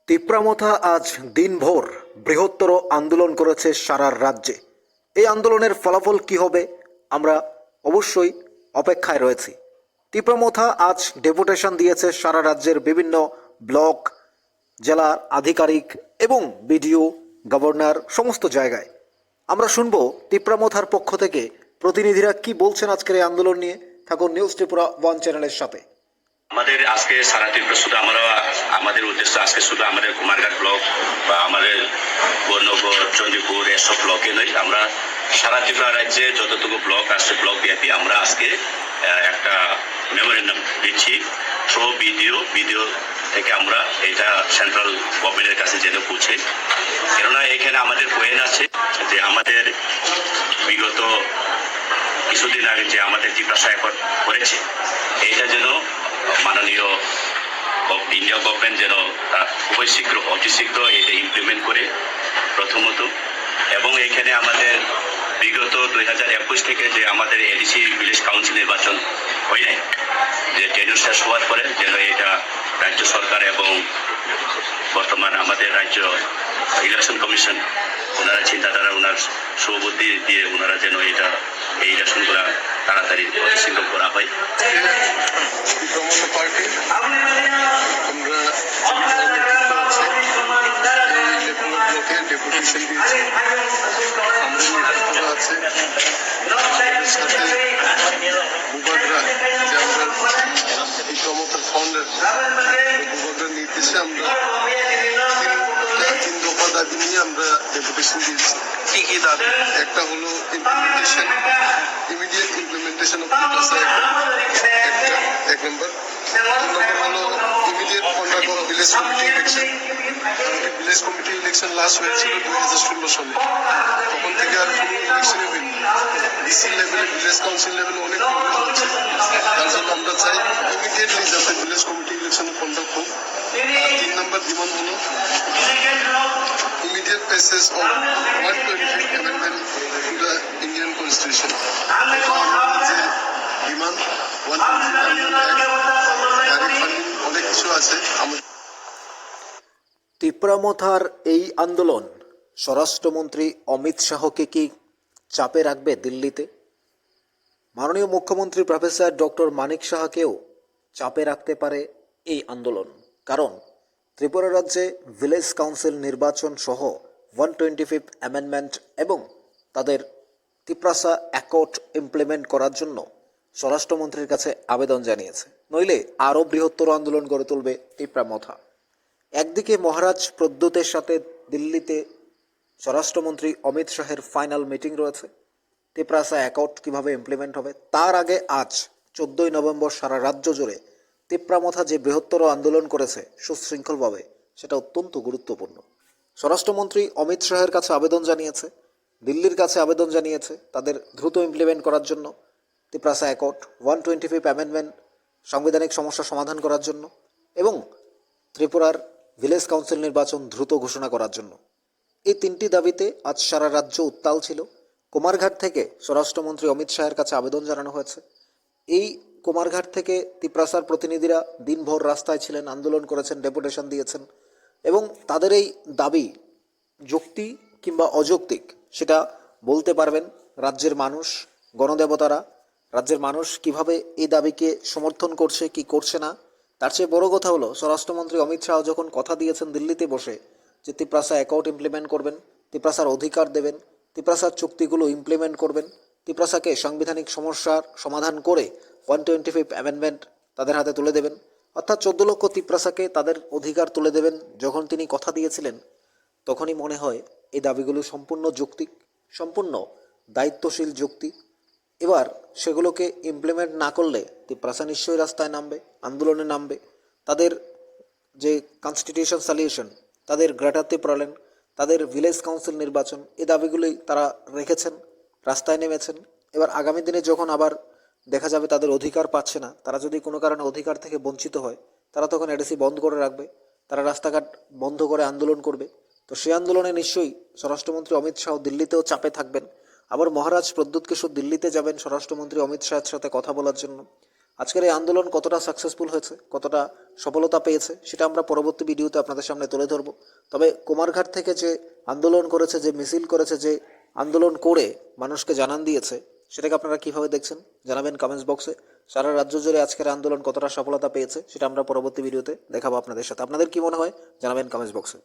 তিপ্রামথা আজ দিনভর বৃহত্তর আন্দোলন করেছে সারা রাজ্যে। এই আন্দোলনের ফলাফল কি হবে আমরা অবশ্যই অপেক্ষায় রয়েছি। তিপ্রামথা আজ ডেপুটেশন দিয়েছে সারা রাজ্যের বিভিন্ন ব্লক, জেলার আধিকারিক এবং বিডিও, গভর্নর সমস্ত জায়গায়। আমরা শুনবো তিপ্রামথার পক্ষ থেকে প্রতিনিধিরা কি বলছেন আজকের এই আন্দোলন নিয়ে। থাকুন নিউজ ত্রিপুরা ওয়ান চ্যানেলের সাথে। আমাদের আজকে সারা ত্রিপুরা শুধু আমাদের উদ্দেশ্য আজকে শুধু আমাদের কুমারঘাট ব্লক বা আমাদের বর্ণগর, চণ্ডীপুর এসব ব্লকে নয়, আমরা সারা ত্রিপুরা রাজ্যে যতটুকু ব্লক আছে ব্লক ব্যাপী আমরা আজকে একটা মেমোরেন্ডাম দিচ্ছি থ্রু ভিডিও থেকে আমরা এটা সেন্ট্রাল গভর্নমেন্টের কাছে যেন পৌঁছে। কেননা এখানে আমাদের পয়েন্ট আছে যে আমাদের বিগত কিছুদিন আগে যে আমাদের ত্রিপুরা একট করেছে এইটা যেন মাননীয় ইন্ডিয়া গভর্নমেন্ট যেন খুবই অতি শীঘ্র এটা ইমপ্লিমেন্ট করে প্রথমত। এবং এখানে আমাদের বিগত 2021 থেকে যে আমাদের এডিসি ভিলেজ কাউন্সিল নির্বাচন হয় নাই, যে টেনিউর শেষ হওয়ার পরে যেন এটা রাজ্য সরকার এবং বর্তমান আমাদের রাজ্য ইলেকশন কমিশন ওনারা চিন্তাধারা, ওনার সুবুদ্ধি দিয়ে ওনারা যেন এই ইলেকশনগুলা তাড়াতাড়ি প্রতিষ্ঠিত করা হয়। ডেপুটেশন দিয়েছি, আমরা আছে সাথে বুবাগরা, যে আমরা এই প্রমোটার ফাউন্ডার বুবাগরার নির্দেশে আমরা তিন দফা দাবি নিয়ে আমরা ডেপুটেশন দিয়েছি। কি কি দাবি? একটা হলো ইমপ্লিমেন্টেশন, ইমিডিয়েট ইমপ্লিমেন্টেশন অফ এক নম্বর হলো immediate conduct of village committee election. Village committee election last হয়েছিল 2016 সালে, তখন থেকে আর কোনো ইলেকশনে হয়নি। ডিসি লেভেলে, ভিলেজ কাউন্সিল লেভেলে অনেক প্রবলেম হচ্ছে, তার জন্য আমরা চাই ইমিডিয়েটলি যাতে ভিলেজ কমিটি ইলেকশন কন্ডাক্ট হোক। আর 3 নম্বর ডিমান্ড হলো immediate passage of 125 amendment to the Indian Constitution. Demand 125 অনেক কিছু আছে। তিপ্রামথার এই আন্দোলন স্বরাষ্ট্রমন্ত্রী অমিত শাহকে কি চাপে রাখবে দিল্লিতে? মাননীয় মুখ্যমন্ত্রী প্রফেসর ডক্টর মানিক সাহাকেও চাপে রাখতে পারে এই আন্দোলন, কারণ ত্রিপুরা রাজ্যে ভিলেজ কাউন্সিল নির্বাচন সহ 125 অ্যামেন্ডমেন্ট এবং তাদের তিপ্রাসা অ্যাকর্ড ইমপ্লিমেন্ট করার জন্য স্বরাষ্ট্রমন্ত্রীর কাছে আবেদন জানিয়েছে। নইলে আরও বৃহত্তর আন্দোলন গড়ে তুলবে তিপ্রামথা। একদিকে মহারাজ প্রদ্যুতের সাথে দিল্লিতে স্বরাষ্ট্রমন্ত্রী অমিত শাহের ফাইনাল মিটিং রয়েছে, তিপ্রাসা অ্যাকর্ড কীভাবে ইমপ্লিমেন্ট হবে তার আগে আজ 14ই নভেম্বর সারা রাজ্য জুড়ে তিপ্রামথা যে বৃহত্তর আন্দোলন করেছে সুশৃঙ্খলভাবে, সেটা অত্যন্ত গুরুত্বপূর্ণ। স্বরাষ্ট্রমন্ত্রী অমিত শাহের কাছে আবেদন জানিয়েছে, দিল্লির কাছে আবেদন জানিয়েছে তাদের দ্রুত ইমপ্লিমেন্ট করার জন্য তিপ্রাসা অ্যাকর্ড, 125 অ্যামেন্ডমেন্ট, সাংবিধানিক সমস্যা সমাধান করার জন্য এবং ত্রিপুরার ভিলেজ কাউন্সিল নির্বাচন দ্রুত ঘোষণা করার জন্য। এই 3টি দাবিতে আজ সারা রাজ্য উত্তাল ছিল। কুমারঘাট থেকে স্বরাষ্ট্রমন্ত্রী অমিত শাহের কাছে আবেদন জানানো হয়েছে। এই কুমারঘাট থেকে তিপ্রাসার প্রতিনিধিরা দিনভর রাস্তায় ছিলেন, আন্দোলন করেছেন, ডেপুটেশন দিয়েছেন এবং তাদের এই দাবি যুক্তি কিংবা অযৌক্তিক সেটা বলতে পারবেন রাজ্যের মানুষ, গণদেবতারা। রাজ্যের মানুষ কিভাবে এই দাবিকে সমর্থন করছে কি করছে না, তার চেয়ে বড় কথা হলো স্বরাষ্ট্রমন্ত্রী অমিত শাহ যখন কথা দিয়েছেন দিল্লিতে বসে যে তিপ্রাসা অ্যাকর্ড ইমপ্লিমেন্ট করবেন, তিপ্রাসার অধিকার দেবেন, তিপ্রাসার চুক্তিগুলো ইমপ্লিমেন্ট করবেন, তিপ্রাসাকে সাংবিধানিক সমস্যার সমাধান করে 125 অ্যামেন্ডমেন্ট তাদের হাতে তুলে দেবেন, অর্থাৎ 14 লক্ষ তিপ্রাসাকে তাদের অধিকার তুলে দেবেন যখন তিনি কথা দিয়েছিলেন, তখনই মনে হয় এই দাবিগুলো সম্পূর্ণ যৌক্তিক, সম্পূর্ণ দায়িত্বশীল যুক্তি। এবার সেগুলোকে ইমপ্লিমেন্ট না করলে তিপ্রাসা নিশ্চয়ই রাস্তায় নামবে, আন্দোলনে নামবে। তাদের যে কনস্টিটিউশন সলিউশন, তাদের গ্রেটার ত্রিপুরাল্যান্ড, তাদের ভিলেজ কাউন্সিল নির্বাচন, এই দাবিগুলি তারা রেখেছেন, রাস্তায় নেমেছেন। এবার আগামী দিনে যখন আবার দেখা যাবে তাদের অধিকার পাচ্ছে না, তারা যদি কোনো কারণে অধিকার থেকে বঞ্চিত হয়, তারা তখন এডিসি বন্ধ করে রাখবে, তারা রাস্তাঘাট বন্ধ করে আন্দোলন করবে। তো সেই আন্দোলনে নিশ্চয়ই স্বরাষ্ট্রমন্ত্রী অমিত শাহ দিল্লিতেও চাপে থাকবেন। আবার মহারাজ প্রদ্যুৎ কিশোর দিল্লিতে যাবেন স্বরাষ্ট্রমন্ত্রী অমিত শাহের সাথে কথা বলার জন্য। আজকের এই আন্দোলন কতটা সাকসেসফুল হয়েছে, কতটা সফলতা পেয়েছে, সেটা আমরা পরবর্তী ভিডিওতে আপনাদের সামনে তুলে ধরব। তবে কুমারঘাট থেকে যে আন্দোলন করেছে, যে মিছিল করেছে, যে আন্দোলন করে মানুষকে জানান দিয়েছে, সেটাকে আপনারা কীভাবে দেখছেন জানাবেন কমেন্টস বক্সে। সারা রাজ্য জুড়ে আজকের আন্দোলন কতটা সফলতা পেয়েছে সেটা আমরা পরবর্তী ভিডিওতে দেখাবো আপনাদের সাথে। আপনাদের কি মনে হয় জানাবেন কমেন্টস বক্সে।